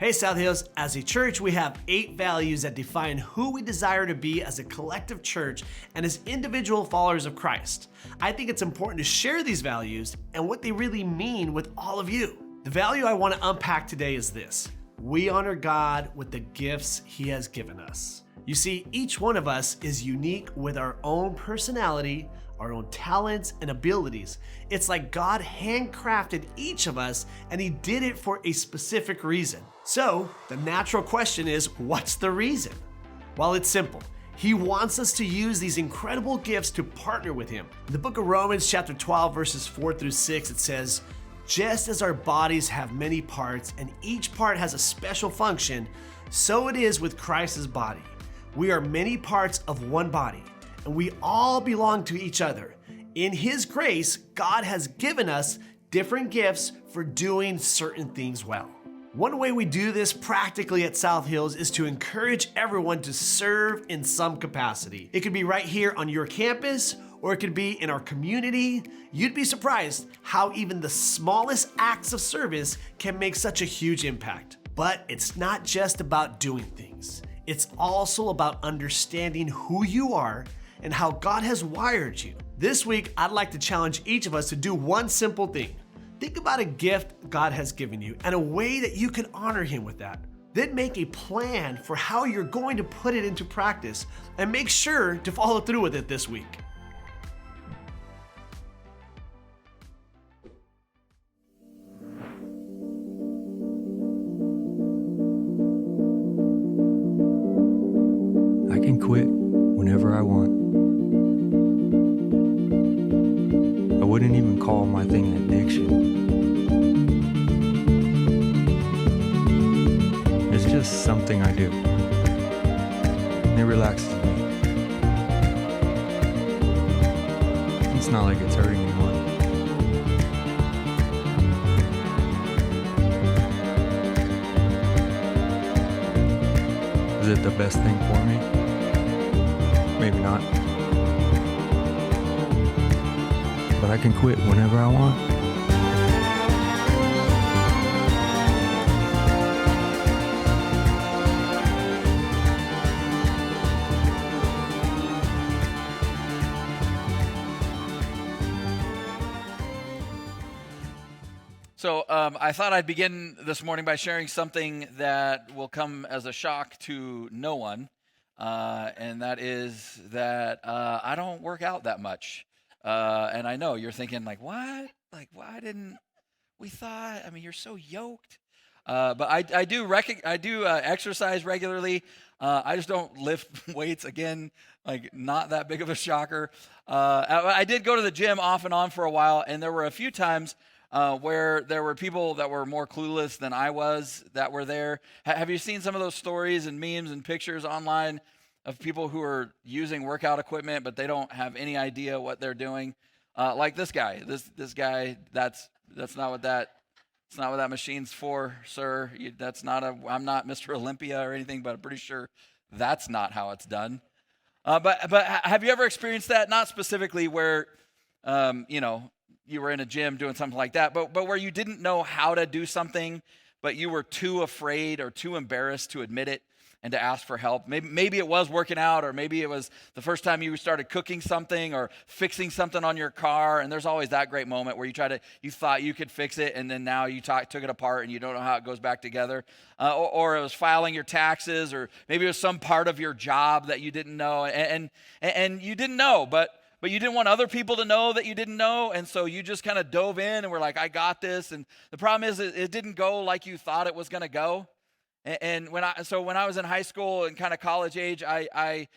Hey South Hills, as a church, we have 8 values that define who we desire to be as a collective church and as individual followers of Christ. I think it's important to share these values and what they really mean with all of you. The value I want to unpack today is this: we honor God with the gifts He has given us. You see, each one of us is unique with our own personality, our own talents and abilities. It's like God handcrafted each of us, and He did it for a specific reason. So the natural question is, what's the reason? Well, it's simple. He wants us to use these incredible gifts to partner with Him. In the book of Romans chapter 12, verses 4 through 6, it says, "Just as our bodies have many parts and each part has a special function, so it is with Christ's body. We are many parts of one body, and we all belong to each other. In His grace, God has given us different gifts for doing certain things well." One way we do this practically at South Hills is to encourage everyone to serve in some capacity. It could be right here on your campus, or it could be in our community. You'd be surprised how even the smallest acts of service can make such a huge impact. But it's not just about doing things. It's also about understanding who you are and how God has wired you. This week, I'd like to challenge each of us to do one simple thing. Think about a gift God has given you and a way that you can honor Him with that. Then make a plan for how you're going to put it into practice, and make sure to follow through with it this week. I can quit whenever I want. I wouldn't even call my thing an addiction. It's just something I do. And it relaxes me. It's not like it's hurting anyone. Is it the best thing for me? Maybe not. But I can quit whenever I want. So I thought I'd begin this morning by sharing something that will come as a shock to no one, and that is that I don't work out that much. And I know you're thinking, like, what? Like, why didn't we thought? I mean, you're so yoked. But I do exercise regularly. I just don't lift weights. Again, like, not that big of a shocker. I did go to the gym off and on for a while, and there were a few times where there were people that were more clueless than I was that were there. Have you seen some of those stories and memes and pictures online of people who are using workout equipment, but they don't have any idea what they're doing? Like this guy. This guy. That's not what that. It's not what that machine's for, sir. I'm not Mr. Olympia or anything, but I'm pretty sure that's not how it's done. But have you ever experienced that? Not specifically where, you were in a gym doing something like that, but where you didn't know how to do something, but you were too afraid or too embarrassed to admit it and to ask for help. Maybe it was working out, or maybe it was the first time you started cooking something or fixing something on your car. And there's always that great moment where you thought you could fix it, and then now you took it apart and you don't know how it goes back together. Or it was filing your taxes, or maybe it was some part of your job that you didn't know, and you didn't know, but you didn't want other people to know that you didn't know, and so you just kind of dove in and were like, I got this. And the problem is it didn't go like you thought it was going to go. And when I was in high school and kind of college age, I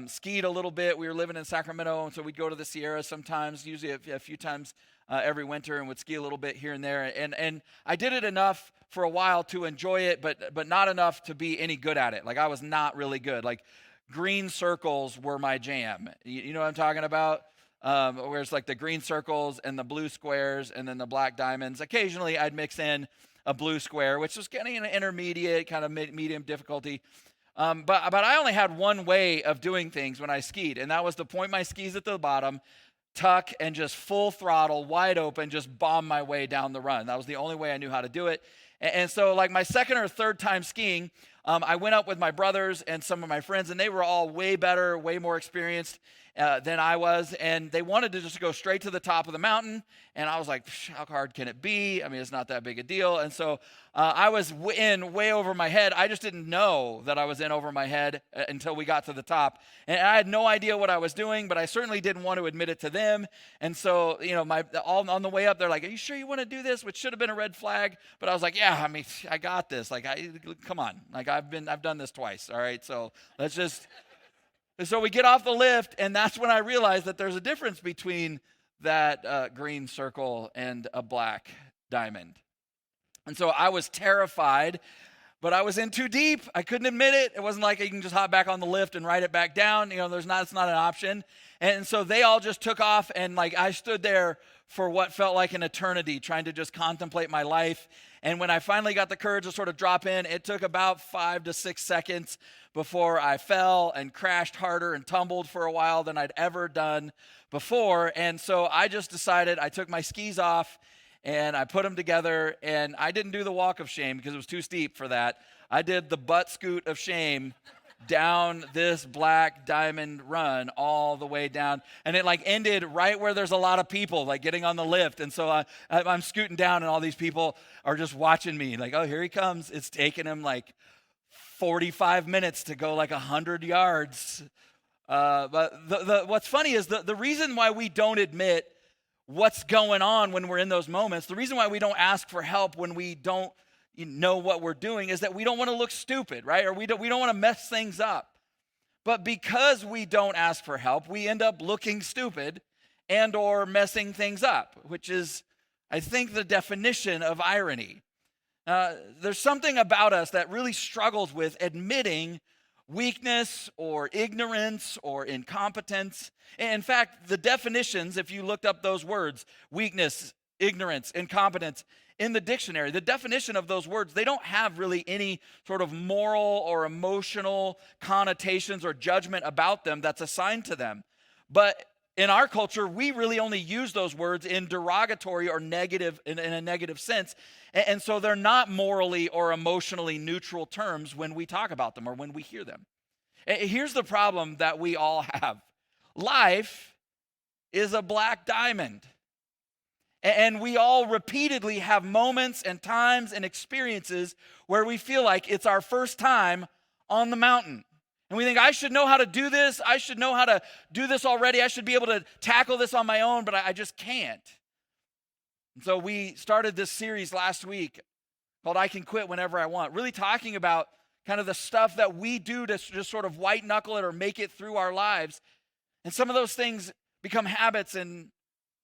skied a little bit. We were living in Sacramento, and so we'd go to the Sierra sometimes, usually a few times every winter, and would ski a little bit here and there. And I did it enough for a while to enjoy it, but not enough to be any good at it. Like, I was not really good. Like, green circles were my jam. You know what I'm talking about? Where it's like the green circles and the blue squares and then the black diamonds. Occasionally, I'd mix in a blue square, which was getting an intermediate, kind of medium difficulty. But I only had one way of doing things when I skied, and that was to point my skis at the bottom, tuck, and just full throttle, wide open, just bomb my way down the run. That was the only way I knew how to do it. And so like my second or third time skiing, I went up with my brothers and some of my friends, and they were all way better, way more experienced than I was. And they wanted to just go straight to the top of the mountain. And I was like, how hard can it be? I mean, it's not that big a deal. And so I was in way over my head. I just didn't know that I was in over my head until we got to the top. And I had no idea what I was doing, but I certainly didn't want to admit it to them. And so, all on the way up, they're like, are you sure you want to do this? Which should have been a red flag. But I was like, yeah, I mean, I got this. Like, come on. Like, I've done this twice. All right. So let's just. And so we get off the lift, and that's when I realized that there's a difference between that green circle and a black diamond. And so I was terrified, but I was in too deep. I couldn't admit it. It wasn't like you can just hop back on the lift and ride it back down. It's not an option. And so they all just took off, and like I stood there for what felt like an eternity, trying to just contemplate my life. And when I finally got the courage to sort of drop in, it took about 5 to 6 seconds before I fell and crashed harder and tumbled for a while than I'd ever done before. And so I just decided, I took my skis off and I put them together, and I didn't do the walk of shame because it was too steep for that. I did the butt scoot of shame down this black diamond run all the way down. And it like ended right where there's a lot of people like getting on the lift. And so I'm scooting down, and all these people are just watching me like, oh, here he comes. It's taking him like 45 minutes to go like 100 yards. But what's funny is the reason why we don't admit what's going on when we're in those moments, the reason why we don't ask for help when we don't know what we're doing, is that we don't want to look stupid, right? Or we don't want to mess things up. But because we don't ask for help, we end up looking stupid and or messing things up, which is, I think, the definition of irony. There's something about us that really struggles with admitting weakness or ignorance or incompetence. In fact, the definitions, if you looked up those words, weakness, ignorance, incompetence, in the dictionary, the definition of those words, they don't have really any sort of moral or emotional connotations or judgment about them that's assigned to them. But in our culture, we really only use those words in derogatory or negative, in a negative sense. And so they're not morally or emotionally neutral terms when we talk about them or when we hear them. Here's the problem that we all have. Life is a black diamond. And we all repeatedly have moments and times and experiences where we feel like it's our first time on the mountain. And we think, I should know how to do this. I should know how to do this already. I should be able to tackle this on my own, but I just can't. And so we started this series last week called I Can Quit Whenever I Want, really talking about kind of the stuff that we do to just sort of white knuckle it or make it through our lives. And some of those things become habits, and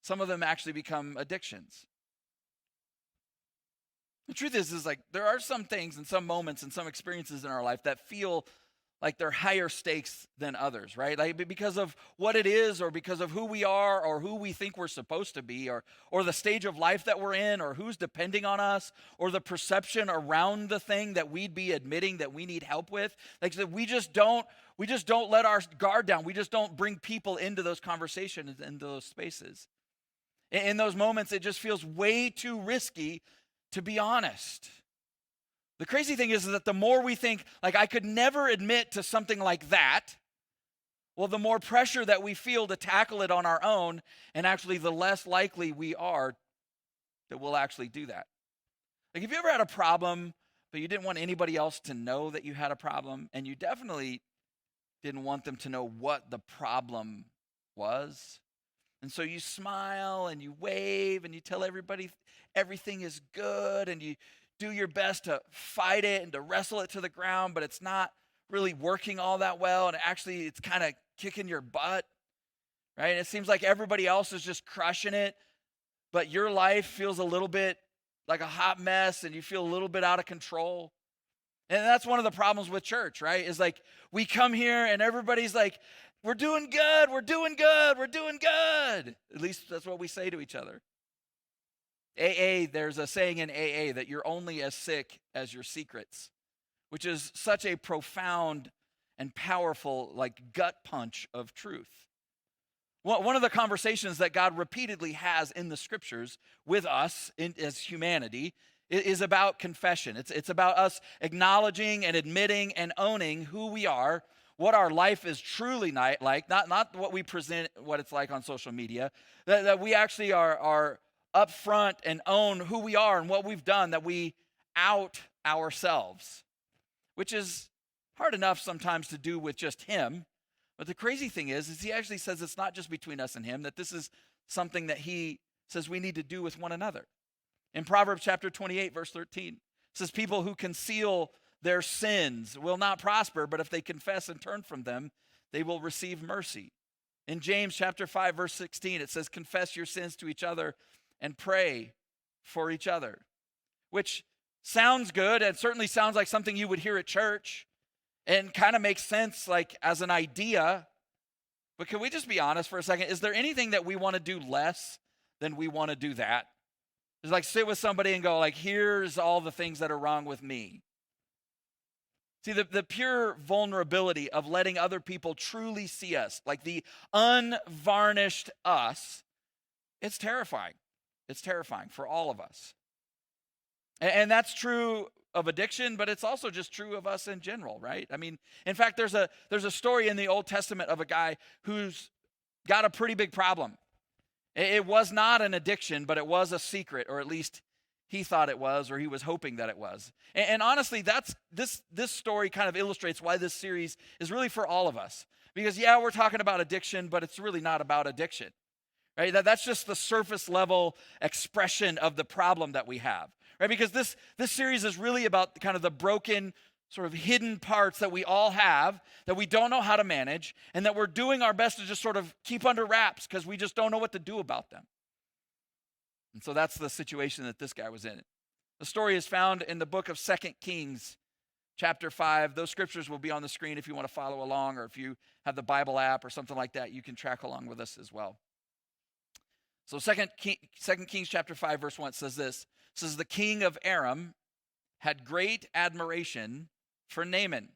some of them actually become addictions. The truth is like there are some things and some moments and some experiences in our life that feel like they're higher stakes than others, right? Like because of what it is, or because of who we are, or who we think we're supposed to be, or the stage of life that we're in, or who's depending on us, or the perception around the thing that we'd be admitting that we need help with. Like we just don't let our guard down. We just don't bring people into those conversations, into those spaces. In those moments, it just feels way too risky to be honest. The crazy thing is that the more we think, like, I could never admit to something like that, well, the more pressure that we feel to tackle it on our own, and actually the less likely we are that we'll actually do that. Like, have you ever had a problem, but you didn't want anybody else to know that you had a problem, and you definitely didn't want them to know what the problem was? And so you smile and you wave and you tell everybody everything is good, and you do your best to fight it and to wrestle it to the ground, but it's not really working all that well, and actually it's kind of kicking your butt, right? And it seems like everybody else is just crushing it, but your life feels a little bit like a hot mess, and you feel a little bit out of control. And that's one of the problems with church, right? Is like we come here and everybody's like, we're doing good, we're doing good, we're doing good. At least that's what we say to each other. There's a saying in AA that you're only as sick as your secrets, which is such a profound and powerful, like, gut punch of truth. One of the conversations that God repeatedly has in the scriptures with us as humanity is about confession. It's about us acknowledging and admitting and owning who we are, what our life is truly like, not what we present, what it's like on social media, that we actually are upfront and own who we are and what we've done, that we out ourselves, which is hard enough sometimes to do with just him. But the crazy thing is he actually says it's not just between us and him, that this is something that he says we need to do with one another. In Proverbs chapter 28, verse 13, it says, people who conceal their sins will not prosper, but if they confess and turn from them, they will receive mercy. In James chapter 5, verse 16, it says, confess your sins to each other and pray for each other, which sounds good and certainly sounds like something you would hear at church and kind of makes sense like as an idea. But can we just be honest for a second? Is there anything that we want to do less than we want to do that? It's like sit with somebody and go like, here's all the things that are wrong with me. See, the pure vulnerability of letting other people truly see us, like the unvarnished us, it's terrifying. It's terrifying for all of us. And that's true of addiction, but it's also just true of us in general, right? I mean, in fact, there's a story in the Old Testament of a guy who's got a pretty big problem. It was not an addiction, but it was a secret, or at least he thought it was, or he was hoping that it was. And honestly, this story kind of illustrates why this series is really for all of us. Because yeah, we're talking about addiction, but it's really not about addiction, right? That's just the surface level expression of the problem that we have, right? Because this series is really about kind of the broken, sort of hidden parts that we all have that we don't know how to manage and that we're doing our best to just sort of keep under wraps because we just don't know what to do about them. And so that's the situation that this guy was in. The story is found in the book of 2 Kings, chapter 5. Those scriptures will be on the screen if you want to follow along, or if you have the Bible app or something like that, you can track along with us as well. So 2 Kings chapter 5, verse 1 says this. It says, the king of Aram had great admiration for Naaman,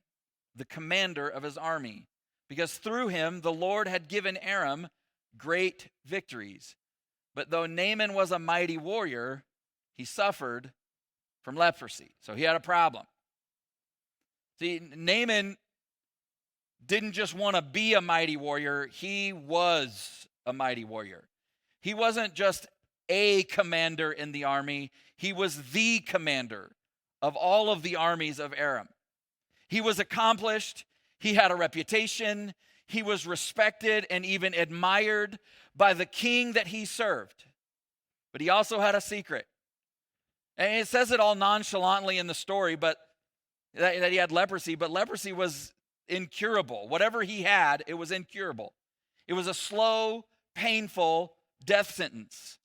the commander of his army, because through him the Lord had given Aram great victories. But though Naaman was a mighty warrior, he suffered from leprosy. So he had a problem. See, Naaman didn't just want to be a mighty warrior, he was a mighty warrior. He wasn't just a commander in the army, he was the commander of all of the armies of Aram. He was accomplished, he had a reputation, he was respected and even admired by the king that he served. But he also had a secret. And it says it all nonchalantly in the story, but that he had leprosy, but leprosy was incurable. Whatever he had, it was incurable. It was a slow, painful death sentence.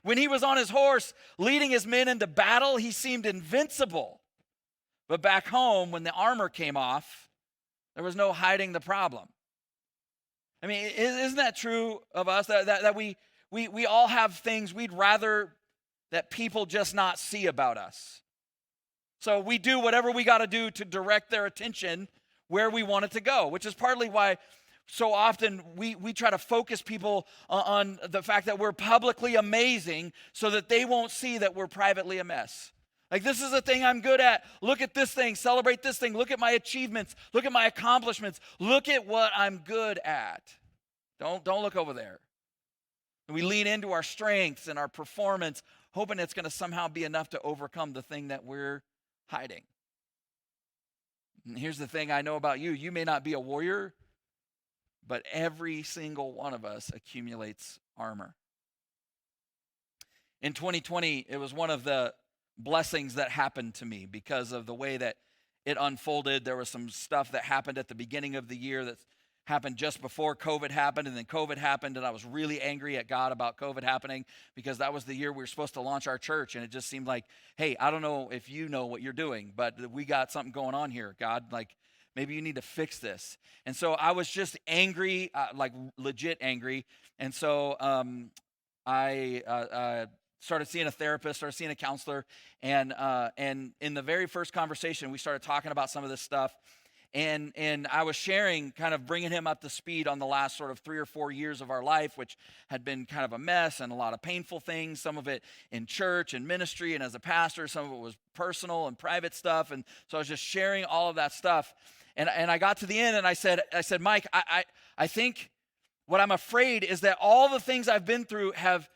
When he was on his horse leading his men into battle, he seemed invincible. But back home, when the armor came off, there was no hiding the problem. I mean, isn't that true of us? That we all have things we'd rather that people just not see about us. So we do whatever we got to do to direct their attention where we want it to go, which is partly why so often we try to focus people on the fact that we're publicly amazing so that they won't see that we're privately a mess. Like, this is the thing I'm good at. Look at this thing. Celebrate this thing. Look at my achievements. Look at my accomplishments. Look at what I'm good at. Don't look over there. And we lean into our strengths and our performance, hoping it's going to somehow be enough to overcome the thing that we're hiding. And here's the thing I know about you. You may not be a warrior, but every single one of us accumulates armor. In 2020, it was one of the blessings that happened to me because of the way that it unfolded. There was some stuff that happened at the beginning of the year that happened just before COVID happened, and then COVID happened, and I was really angry at God about COVID happening because that was the year we were supposed to launch our church, and it just seemed like, hey, I don't know if you know what you're doing, but we got something going on here, God. Like, maybe you need to fix this. And so I was just angry, like legit angry, and so I started seeing a therapist, started seeing a counselor, and in the very first conversation, we started talking about some of this stuff. And I was sharing, kind of bringing him up to speed on the last sort of 3 or 4 years of our life, which had been kind of a mess and a lot of painful things, some of it in church and ministry and as a pastor, some of it was personal and private stuff. And so I was just sharing all of that stuff. And I got to the end and I said, Mike, I think what I'm afraid is that all the things I've been through have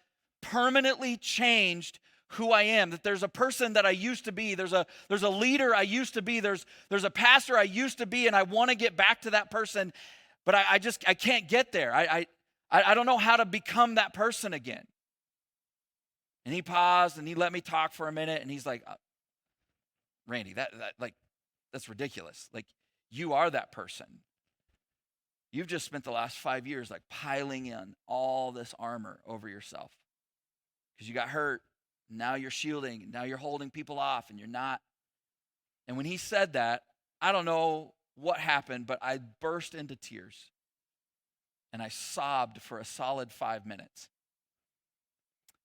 permanently changed who I am, that there's a person that I used to be, there's a leader I used to be, there's a pastor I used to be, and I want to get back to that person, but I can't get there. I don't know how to become that person again. And he paused and he let me talk for a minute, and he's like, Randy, that's ridiculous. Like, you are that person. You've just spent the last 5 years like piling in all this armor over yourself because you got hurt. Now you're shielding. Now you're holding people off, and you're not. And when he said that, I don't know what happened, but I burst into tears. And I sobbed for a solid 5 minutes.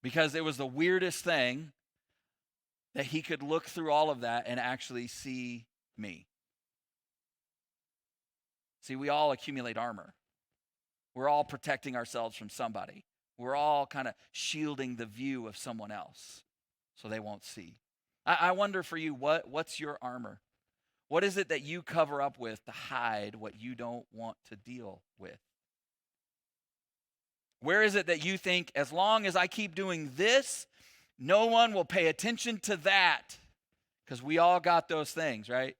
Because it was the weirdest thing that he could look through all of that and actually see me. See, we all accumulate armor. We're all protecting ourselves from somebody. We're all kind of shielding the view of someone else so they won't see. I wonder for you, what's your armor? What is it that you cover up with to hide what you don't want to deal with? Where is it that you think, as long as I keep doing this, no one will pay attention to that? Because we all got those things, right?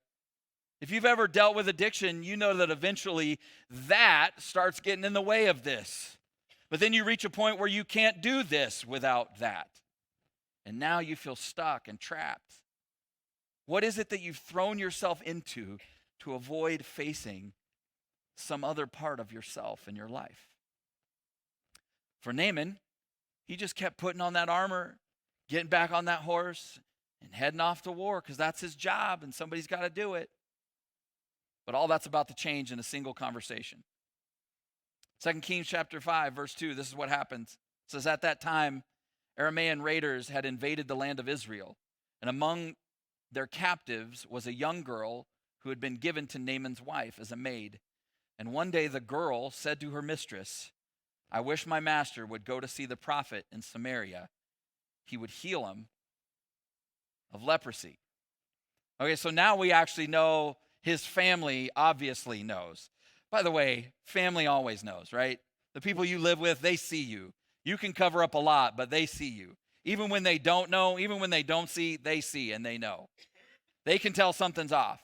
If you've ever dealt with addiction, you know that eventually that starts getting in the way of this. But then you reach a point where you can't do this without that. And now you feel stuck and trapped. What is it that you've thrown yourself into to avoid facing some other part of yourself in your life? For Naaman, he just kept putting on that armor, getting back on that horse, and heading off to war because that's his job and somebody's got to do it. But all that's about to change in a single conversation. 2 Kings chapter 5, verse 2, this is what happens. It says, at that time, Aramaean raiders had invaded the land of Israel, and among their captives was a young girl who had been given to Naaman's wife as a maid. And one day the girl said to her mistress, I wish my master would go to see the prophet in Samaria. He would heal him of leprosy. Okay, so now we actually know his family obviously knows. By the way, family always knows, right? The people you live with, they see you. You can cover up a lot, but they see you. Even when they don't know, even when they don't see, they see and they know. They can tell something's off.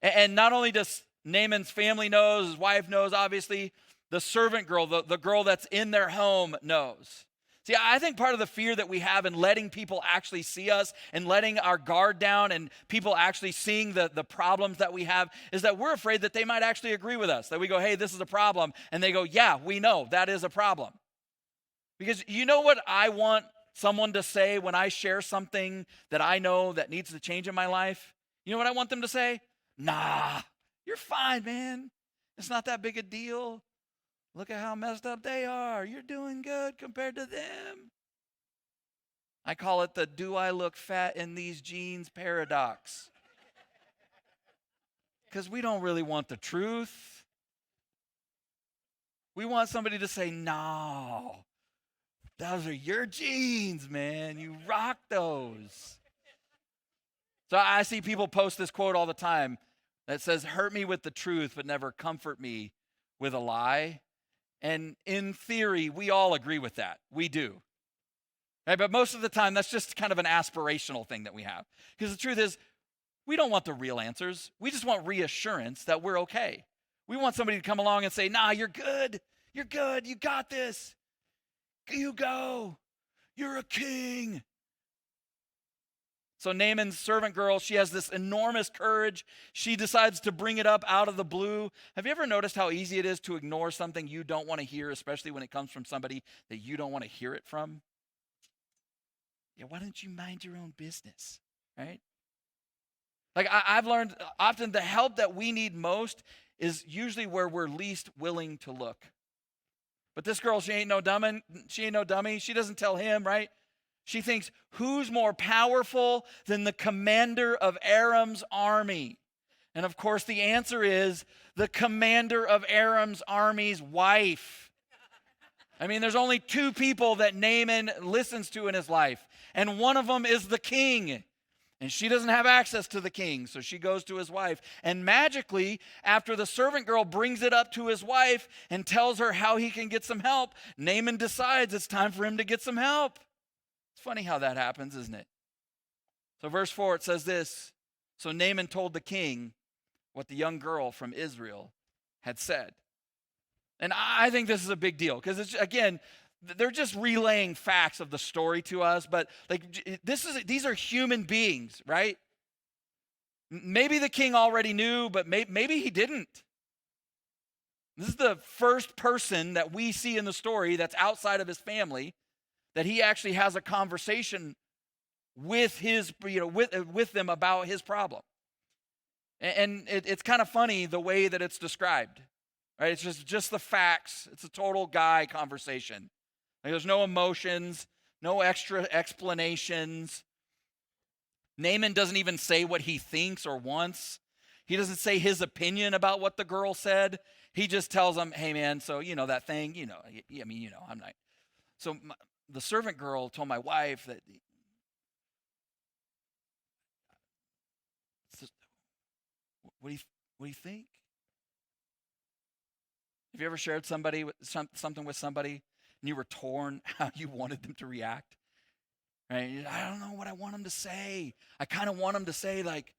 And not only does Naaman's family knows, his wife knows, obviously, the servant girl, the girl that's in their home knows. See, I think part of the fear that we have in letting people actually see us and letting our guard down and people actually seeing the problems that we have is that we're afraid that they might actually agree with us. That we go, hey, this is a problem. And they go, yeah, we know that is a problem. Because you know what I want someone to say when I share something that I know that needs to change in my life? You know what I want them to say? Nah, you're fine, man. It's not that big a deal. Look at how messed up they are. You're doing good compared to them. I call it the do I look fat in these jeans paradox. Because we don't really want the truth. We want somebody to say, no, those are your jeans, man. You rock those. So I see people post this quote all the time that says, hurt me with the truth, but never comfort me with a lie. And in theory, we all agree with that. We do. Right? But most of the time, that's just kind of an aspirational thing that we have. Because the truth is, we don't want the real answers. We just want reassurance that we're okay. We want somebody to come along and say, nah, you're good. You're good. You got this. You go. You're a king. So Naaman's servant girl, she has this enormous courage. She decides to bring it up out of the blue. Have you ever noticed how easy it is to ignore something you don't want to hear, especially when it comes from somebody that you don't want to hear it from? Yeah, why don't you mind your own business, right? Like I've learned often the help that we need most is usually where we're least willing to look. But this girl, she ain't no dummy. She doesn't tell him, right? She thinks, who's more powerful than the commander of Aram's army? And of course, the answer is the commander of Aram's army's wife. I mean, there's only two people that Naaman listens to in his life, and one of them is the king. And she doesn't have access to the king, so she goes to his wife. And magically, after the servant girl brings it up to his wife and tells her how he can get some help, Naaman decides it's time for him to get some help. It's funny how that happens, isn't it? So verse 4, it says this. So Naaman told the king what the young girl from Israel had said. And I think this is a big deal because, it's, again, they're just relaying facts of the story to us, but like these are human beings, right? Maybe the king already knew, but maybe he didn't. This is the first person that we see in the story that's outside of his family that he actually has a conversation with with them about his problem. And it's kind of funny the way that it's described, right? It's just the facts. It's a total guy conversation. Like, there's no emotions, no extra explanations. Naaman doesn't even say what he thinks or wants. He doesn't say his opinion about what the girl said. He just tells him, hey, man, so, that thing, I'm not. So the servant girl told my wife that, what do you think? Have you ever shared something with somebody and you were torn how you wanted them to react? Right? I don't know what I want them to say. I kind of want them to say, like,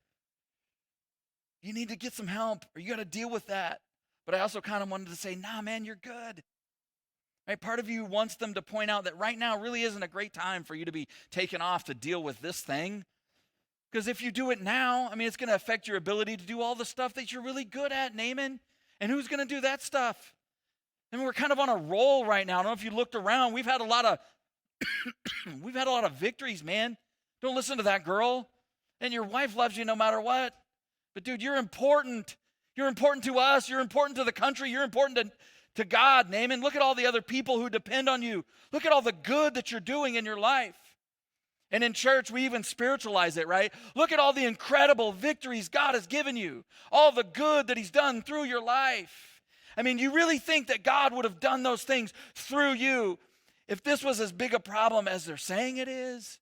you need to get some help or you got to deal with that. But I also kind of wanted to say, nah, man, you're good. Right? Part of you wants them to point out that right now really isn't a great time for you to be taken off to deal with this thing. Because if you do it now, it's going to affect your ability to do all the stuff that you're really good at, Naaman. And who's going to do that stuff? We're kind of on a roll right now. I don't know if you looked around. We've had a lot of victories, man. Don't listen to that girl. And your wife loves you no matter what. But dude, you're important. You're important to us. You're important to the country. You're important to God, Naaman. Look at all the other people who depend on you. Look at all the good that you're doing in your life. And in church, we even spiritualize it, right? Look at all the incredible victories God has given you. All the good that he's done through your life. You really think that God would have done those things through you if this was as big a problem as they're saying it is?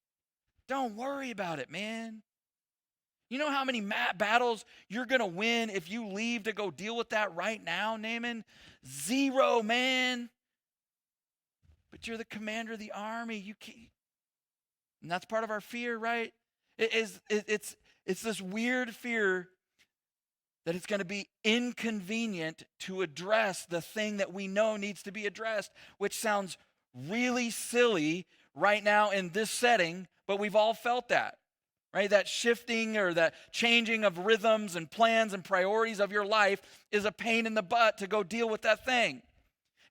Don't worry about it, man. You know how many battles you're going to win if you leave to go deal with that right now, Naaman? 0, man. But you're the commander of the army. You can't. And that's part of our fear, right? It's this weird fear that it's going to be inconvenient to address the thing that we know needs to be addressed, which sounds really silly right now in this setting, but we've all felt that, right? That shifting or that changing of rhythms and plans and priorities of your life is a pain in the butt to go deal with that thing.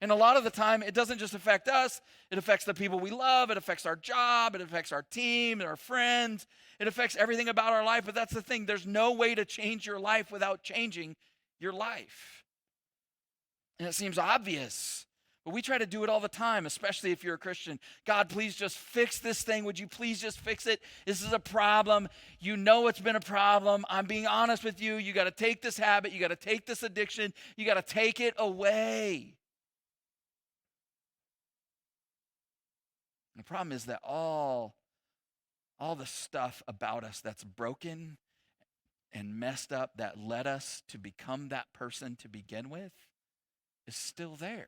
And a lot of the time, it doesn't just affect us. It affects the people we love. It affects our job. It affects our team and our friends. It affects everything about our life. But that's the thing. There's no way to change your life without changing your life. And it seems obvious. But we try to do it all the time, especially if you're a Christian. God, please just fix this thing. Would you please just fix it? This is a problem. You know it's been a problem. I'm being honest with you. You got to take this habit. You got to take this addiction. You got to take it away. The problem is that all the stuff about us that's broken and messed up that led us to become that person to begin with is still there.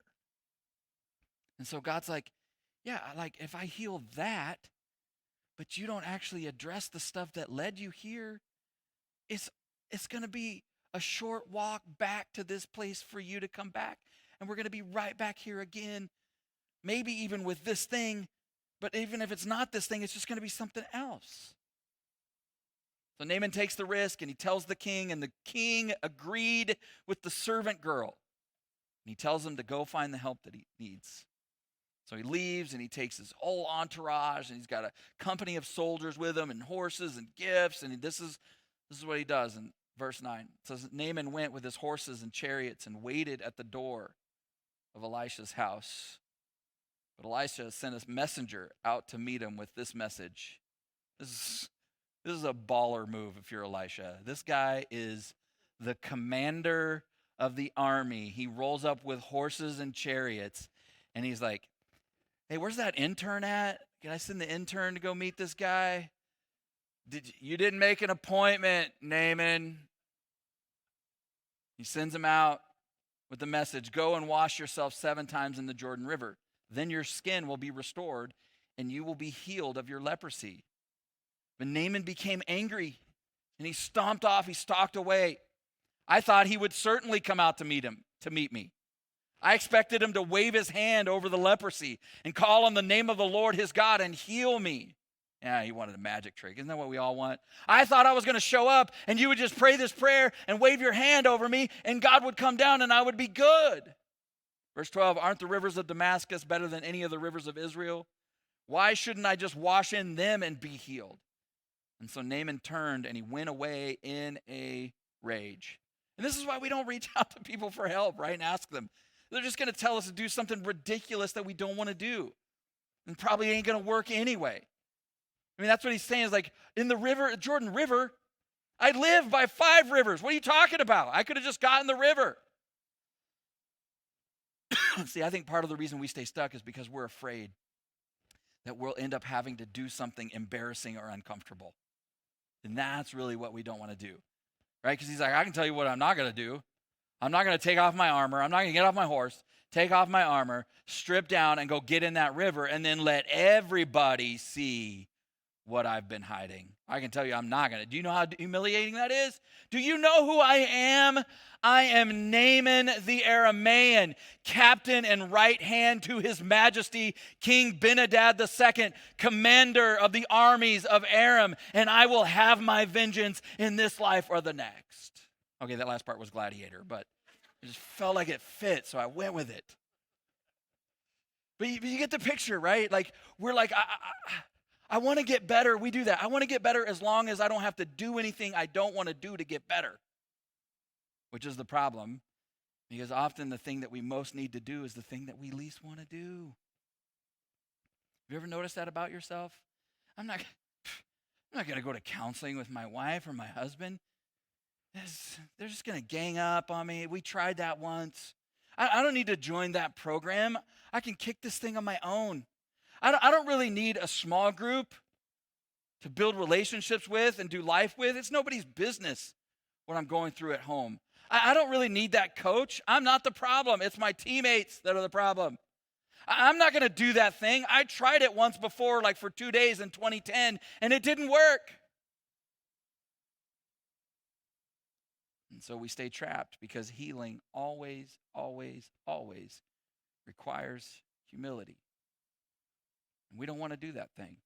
And so God's like, yeah, like if I heal that, but you don't actually address the stuff that led you here, it's going to be a short walk back to this place for you to come back. And we're going to be right back here again, maybe even with this thing. But even if it's not this thing, it's just going to be something else. So Naaman takes the risk and he tells the king, and the king agreed with the servant girl. And he tells him to go find the help that he needs. So he leaves and he takes his whole entourage, and he's got a company of soldiers with him and horses and gifts. And this is what he does in verse 9. It says, Naaman went with his horses and chariots and waited at the door of Elisha's house. But Elisha sent a messenger out to meet him with this message. This is a baller move if you're Elisha. This guy is the commander of the army. He rolls up with horses and chariots, and he's like, hey, where's that intern at? Can I send the intern to go meet this guy? You didn't make an appointment, Naaman. He sends him out with the message, go and wash yourself 7 times in the Jordan River. Then your skin will be restored, and you will be healed of your leprosy. But Naaman became angry, and he stomped off. He stalked away. I thought he would certainly come out to meet me. I expected him to wave his hand over the leprosy and call on the name of the Lord his God and heal me. Yeah, he wanted a magic trick. Isn't that what we all want? I thought I was going to show up and you would just pray this prayer and wave your hand over me and God would come down and I would be good. Verse 12, aren't the rivers of Damascus better than any of the rivers of Israel? Why shouldn't I just wash in them and be healed? And so Naaman turned and he went away in a rage. And this is why we don't reach out to people for help, right? And ask them. They're just going to tell us to do something ridiculous that we don't want to do. And probably ain't going to work anyway. I mean, that's what he's saying is like, in the river, Jordan River, I live by 5 rivers. What are you talking about? I could have just gotten the river. See, I think part of the reason we stay stuck is because we're afraid that we'll end up having to do something embarrassing or uncomfortable. And that's really what we don't want to do, right? Because he's like, I can tell you what I'm not going to do. I'm not going to take off my armor. I'm not going to get off my horse, take off my armor, strip down, and go get in that river, and then let everybody see what I've been hiding. I can tell you I'm not going to. Do you know how humiliating that is? Do you know who I am? I am Naaman the Aramaean, captain and right hand to his majesty, King Ben-Hadad II, commander of the armies of Aram, and I will have my vengeance in this life or the next. Okay, that last part was gladiator, but it just felt like it fit, so I went with it. But you get the picture, right? Like, we're like, I want to get better. We do that. I want to get better as long as I don't have to do anything I don't want to do to get better, which is the problem, because often the thing that we most need to do is the thing that we least want to do. Have you ever noticed that about yourself? I'm not going to go to counseling with my wife or my husband. They're just going to gang up on me. We tried that once. I don't need to join that program. I can kick this thing on my own. I don't really need a small group to build relationships with and do life with. It's nobody's business what I'm going through at home. I don't really need that coach. I'm not the problem. It's my teammates that are the problem. I'm not going to do that thing. I tried it once before, like for 2 days in 2010, and it didn't work. And so we stay trapped because healing always, always, always requires humility. And we don't want to do that thing.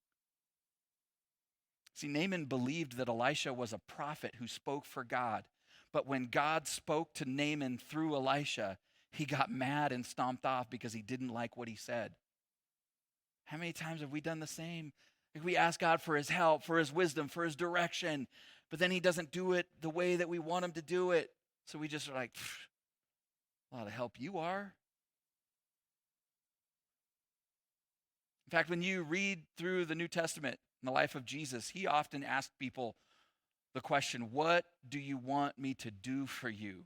See, Naaman believed that Elisha was a prophet who spoke for God. But when God spoke to Naaman through Elisha, he got mad and stomped off because he didn't like what he said. How many times have we done the same? Like we ask God for his help, for his wisdom, for his direction, but then he doesn't do it the way that we want him to do it. So we just are like, a lot of help you are. In fact, when you read through the New Testament in the life of Jesus, he often asked people the question, what do you want me to do for you?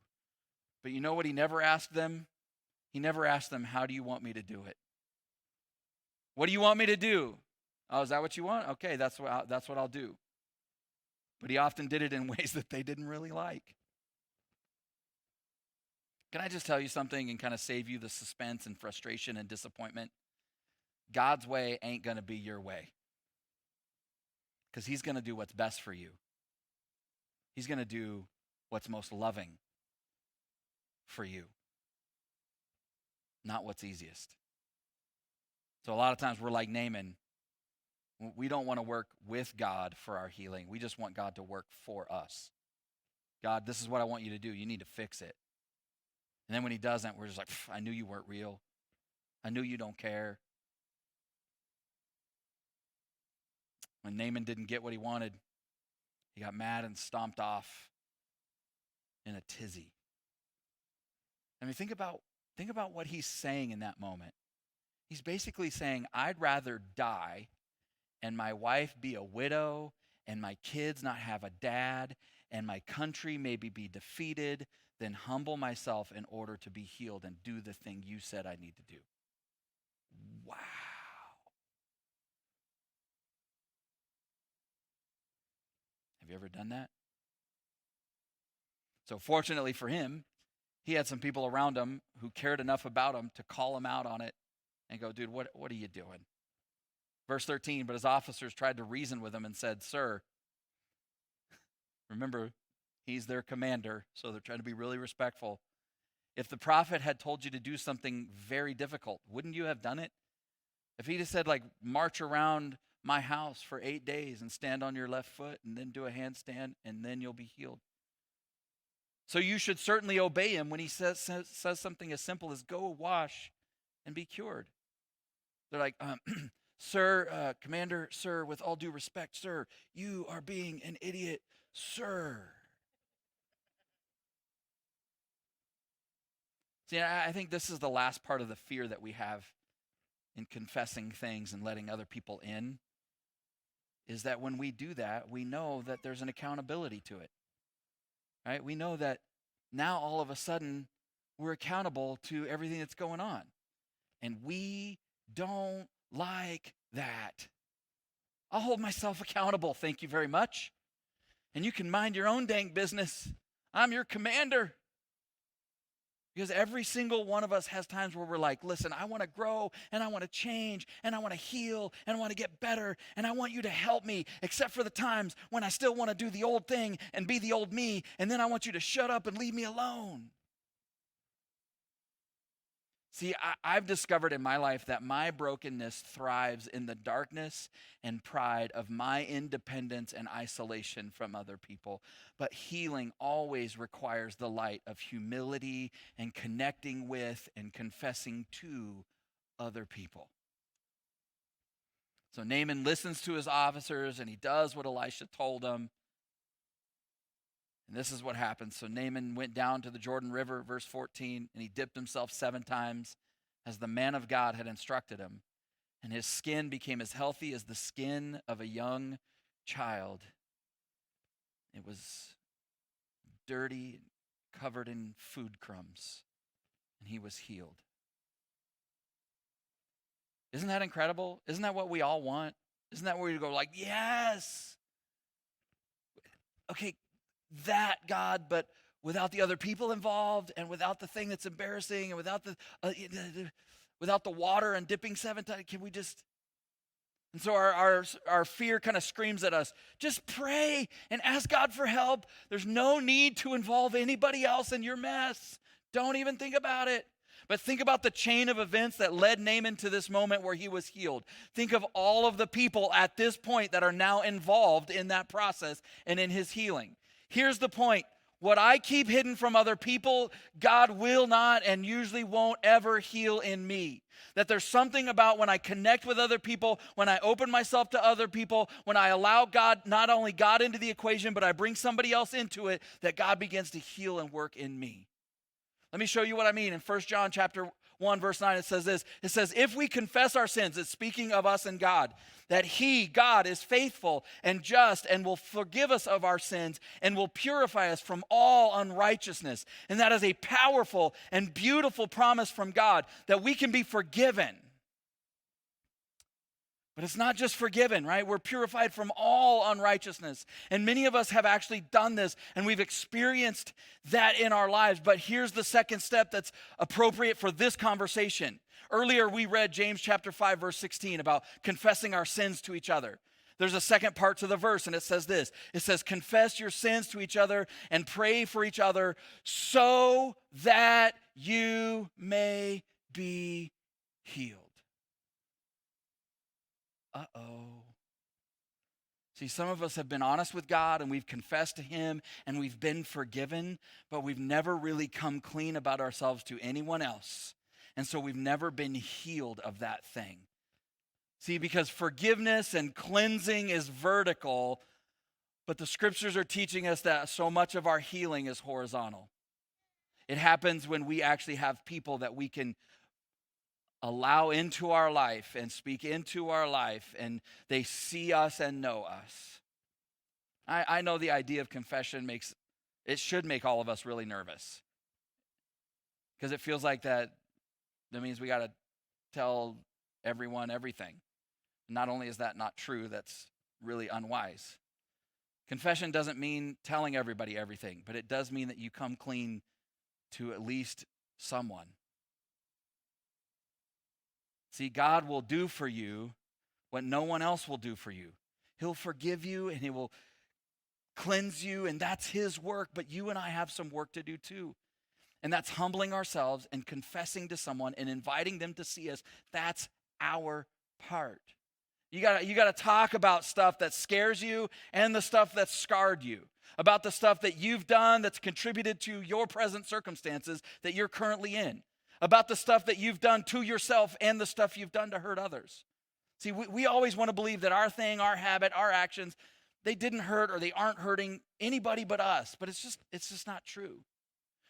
But you know what he never asked them? He never asked them, how do you want me to do it? What do you want me to do? Oh, is that what you want? Okay, that's what I'll do. But he often did it in ways that they didn't really like. Can I just tell you something and kind of save you the suspense and frustration and disappointment? God's way ain't going to be your way. Because he's going to do what's best for you. He's going to do what's most loving for you, not what's easiest. So a lot of times we're like Naaman. We don't want to work with God for our healing. We just want God to work for us. God, this is what I want you to do. You need to fix it. And then when he doesn't, we're just like, I knew you weren't real. I knew you don't care. When Naaman didn't get what he wanted, he got mad and stomped off in a tizzy. I mean, think about what he's saying in that moment. He's basically saying, I'd rather die and my wife be a widow and my kids not have a dad and my country maybe be defeated, then humble myself in order to be healed and do the thing you said I need to do. Wow. Have you ever done that? So fortunately for him, he had some people around him who cared enough about him to call him out on it and go, dude, what are you doing? Verse 13, but his officers tried to reason with him and said, sir, remember, he's their commander, so they're trying to be really respectful. If the prophet had told you to do something very difficult, wouldn't you have done it? If he just said, like, march around my house for 8 days and stand on your left foot and then do a handstand and then you'll be healed. So you should certainly obey him when he says something as simple as go wash and be cured. They're like, sir, commander, sir, with all due respect, sir, you are being an idiot, sir. See, I think this is the last part of the fear that we have in confessing things and letting other people in, is that when we do that, we know that there's an accountability to it, right? We know that now all of a sudden we're accountable to everything that's going on. And we don't like that. I'll hold myself accountable, thank you very much. And you can mind your own dang business. I'm your commander. Because every single one of us has times where we're like, listen, I want to grow and I want to change and I want to heal and I want to get better and I want you to help me, except for the times when I still want to do the old thing and be the old me, and then I want you to shut up and leave me alone. See, I've discovered in my life that my brokenness thrives in the darkness and pride of my independence and isolation from other people. But healing always requires the light of humility and connecting with and confessing to other people. So Naaman listens to his officers and he does what Elisha told him. And this is what happens. So Naaman went down to the Jordan River, verse 14, and he dipped himself 7 times as the man of God had instructed him. And his skin became as healthy as the skin of a young child. It was dirty, covered in food crumbs, and he was healed. Isn't that incredible? Isn't that what we all want? Isn't that where you go like, yes? Okay, that God, but without the other people involved and without the thing that's embarrassing and without the water and dipping 7 times, can we just... And so our fear kind of screams at us, just pray and ask God for help. There's no need to involve anybody else in your mess. Don't even think about it. But think about the chain of events that led Naaman to this moment where he was healed. Think of all of the people at this point that are now involved in that process and in his healing. Here's the point. What I keep hidden from other people, God will not and usually won't ever heal in me. That there's something about when I connect with other people, when I open myself to other people, when I allow God, not only God into the equation, but I bring somebody else into it, that God begins to heal and work in me. Let me show you what I mean. In 1 John chapter 1, verse 9, it says this. It says, if we confess our sins, it's speaking of us and God, that he, God, is faithful and just and will forgive us of our sins and will purify us from all unrighteousness. And that is a powerful and beautiful promise from God that we can be forgiven. But it's not just forgiven, right? We're purified from all unrighteousness. And many of us have actually done this, and we've experienced that in our lives. But here's the second step that's appropriate for this conversation. Earlier, we read James chapter 5, verse 16 about confessing our sins to each other. There's a second part to the verse, and it says this. It says, confess your sins to each other and pray for each other so that you may be healed. Uh-oh. See, some of us have been honest with God and we've confessed to him and we've been forgiven, but we've never really come clean about ourselves to anyone else. And so we've never been healed of that thing. See, because forgiveness and cleansing is vertical, but the scriptures are teaching us that so much of our healing is horizontal. It happens when we actually have people that we can allow into our life and speak into our life, and they see us and know us. I know the idea of confession should make all of us really nervous. Because it feels like that means we got to tell everyone everything. Not only is that not true, that's really unwise. Confession doesn't mean telling everybody everything, but it does mean that you come clean to at least someone. See, God will do for you what no one else will do for you. He'll forgive you and he will cleanse you, and that's his work, but you and I have some work to do too. And that's humbling ourselves and confessing to someone and inviting them to see us. That's our part. You gotta talk about stuff that scares you and the stuff that's scarred you, about the stuff that you've done that's contributed to your present circumstances that you're currently in, about the stuff that you've done to yourself and the stuff you've done to hurt others. See, we always want to believe that our thing, our habit, our actions, they didn't hurt or they aren't hurting anybody but us, but it's just not true.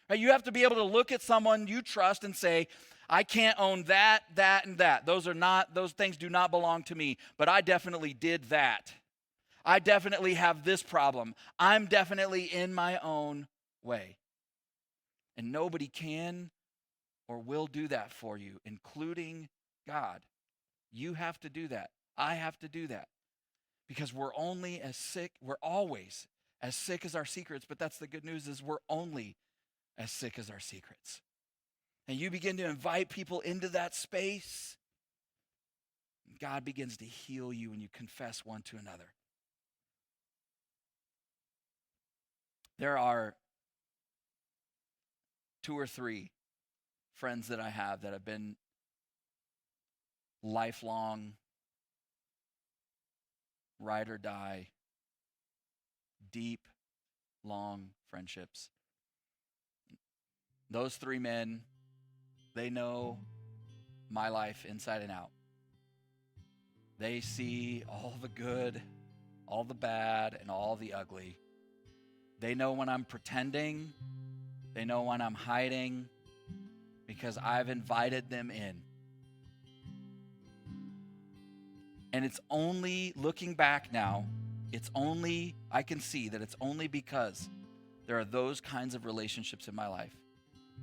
Right? You have to be able to look at someone you trust and say, I can't own that, and that. Those things do not belong to me, but I definitely did that. I definitely have this problem. I'm definitely in my own way. And nobody can or will do that for you, including God. You have to do that. I have to do that. Because we're always as sick as our secrets, but that's the good news is we're only as sick as our secrets. And you begin to invite people into that space, God begins to heal you and you confess one to another. There are 2 or 3 friends that I have that have been lifelong, ride or die, deep, long friendships. Those 3 men, they know my life inside and out. They see all the good, all the bad, and all the ugly. They know when I'm pretending. They know when I'm hiding because I've invited them in. And it's only, looking back now, I can see that it's only because there are those kinds of relationships in my life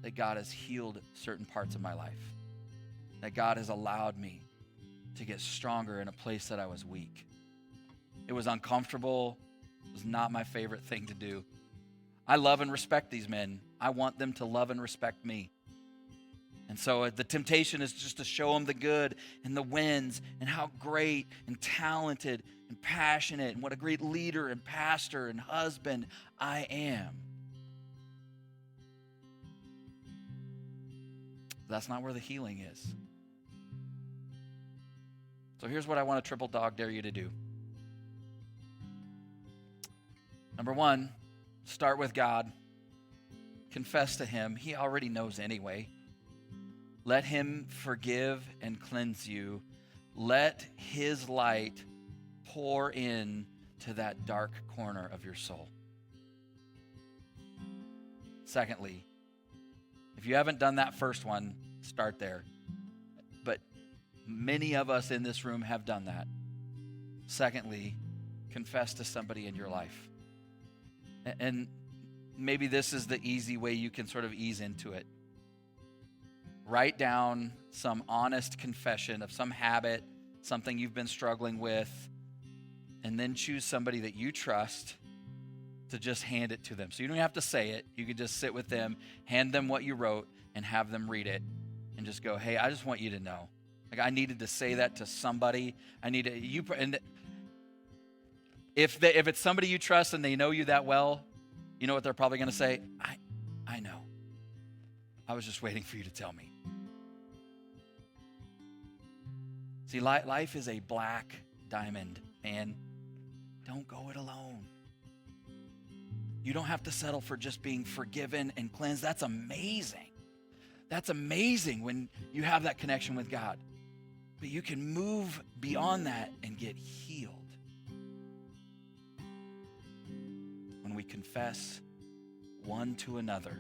that God has healed certain parts of my life, that God has allowed me to get stronger in a place that I was weak. It was uncomfortable. It was not my favorite thing to do. I love and respect these men. I want them to love and respect me. And so the temptation is just to show them the good and the wins and how great and talented and passionate and what a great leader and pastor and husband I am. That's not where the healing is. So here's what I want to triple dog dare you to do. Number 1, start with God. Confess to him. He already knows anyway. Let him forgive and cleanse you. Let his light pour in to that dark corner of your soul. Secondly, if you haven't done that first one, start there. But many of us in this room have done that. Secondly, confess to somebody in your life. And maybe this is the easy way you can sort of ease into it. Write down some honest confession of some habit, something you've been struggling with, and then choose somebody that you trust to just hand it to them. So you don't have to say it. You can just sit with them, hand them what you wrote, and have them read it, and just go, hey, I just want you to know. Like, I needed to say that to somebody. And if it's somebody you trust and they know you that well, you know what they're probably going to say? I know. I was just waiting for you to tell me. See, life is a black diamond, man. Don't go it alone. You don't have to settle for just being forgiven and cleansed. That's amazing. That's amazing when you have that connection with God. But you can move beyond that and get healed. When we confess one to another,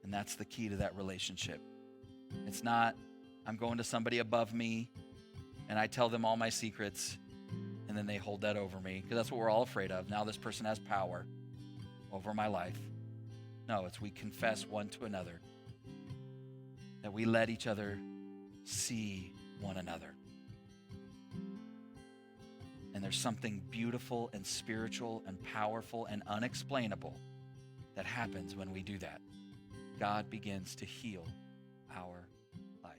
and that's the key to that relationship. It's not, I'm going to somebody above me and I tell them all my secrets and then they hold that over me, because that's what we're all afraid of. Now this person has power over my life. No, it's we confess one to another, that we let each other see one another. And there's something beautiful and spiritual and powerful and unexplainable that happens when we do that. God begins to heal our life.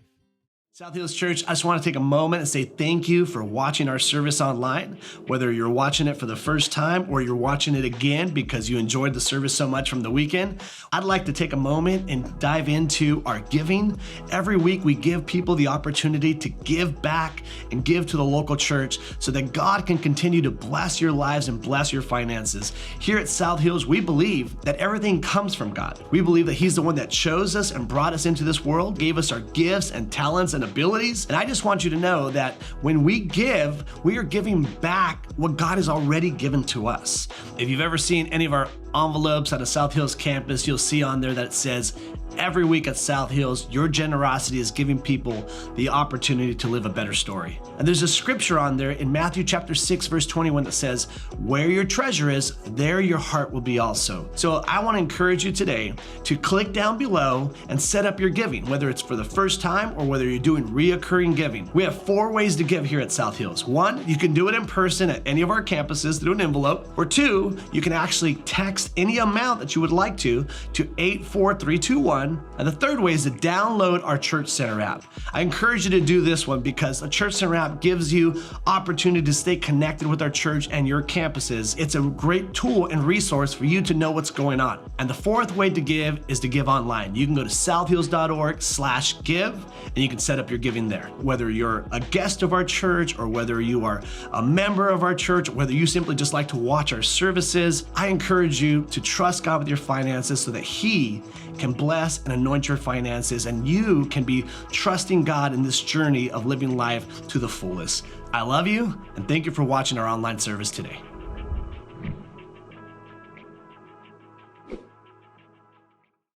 South Hills Church, I just want to take a moment and say thank you for watching our service online. Whether you're watching it for the first time or you're watching it again because you enjoyed the service so much from the weekend, I'd like to take a moment and dive into our giving. Every week we give people the opportunity to give back and give to the local church so that God can continue to bless your lives and bless your finances. Here at South Hills, we believe that everything comes from God. We believe that He's the one that chose us and brought us into this world, gave us our gifts and talents and abilities. And I just want you to know that when we give, we are giving back what God has already given to us. If you've ever seen any of our envelopes at a South Hills campus, you'll see on there that it says, every week at South Hills, your generosity is giving people the opportunity to live a better story. And there's a scripture on there in Matthew chapter 6, verse 21 that says, where your treasure is, there your heart will be also. So I want to encourage you today to click down below and set up your giving, whether it's for the first time or whether you're doing reoccurring giving. We have 4 ways to give here at South Hills. 1, you can do it in person at any of our campuses through an envelope. Or 2, you can actually text any amount that you would like to 84321. And the 3rd way is to download our Church Center app. I encourage you to do this one because the Church Center app gives you opportunity to stay connected with our church and your campuses. It's a great tool and resource for you to know what's going on. And the 4th way to give is to give online. You can go to southhills.org/give and you can set up your giving there. Whether you're a guest of our church or whether you are a member of our church, whether you simply just like to watch our services, I encourage you to trust God with your finances so that He can bless and anoint your finances, and you can be trusting God in this journey of living life to the fullest. I love you, and thank you for watching our online service today.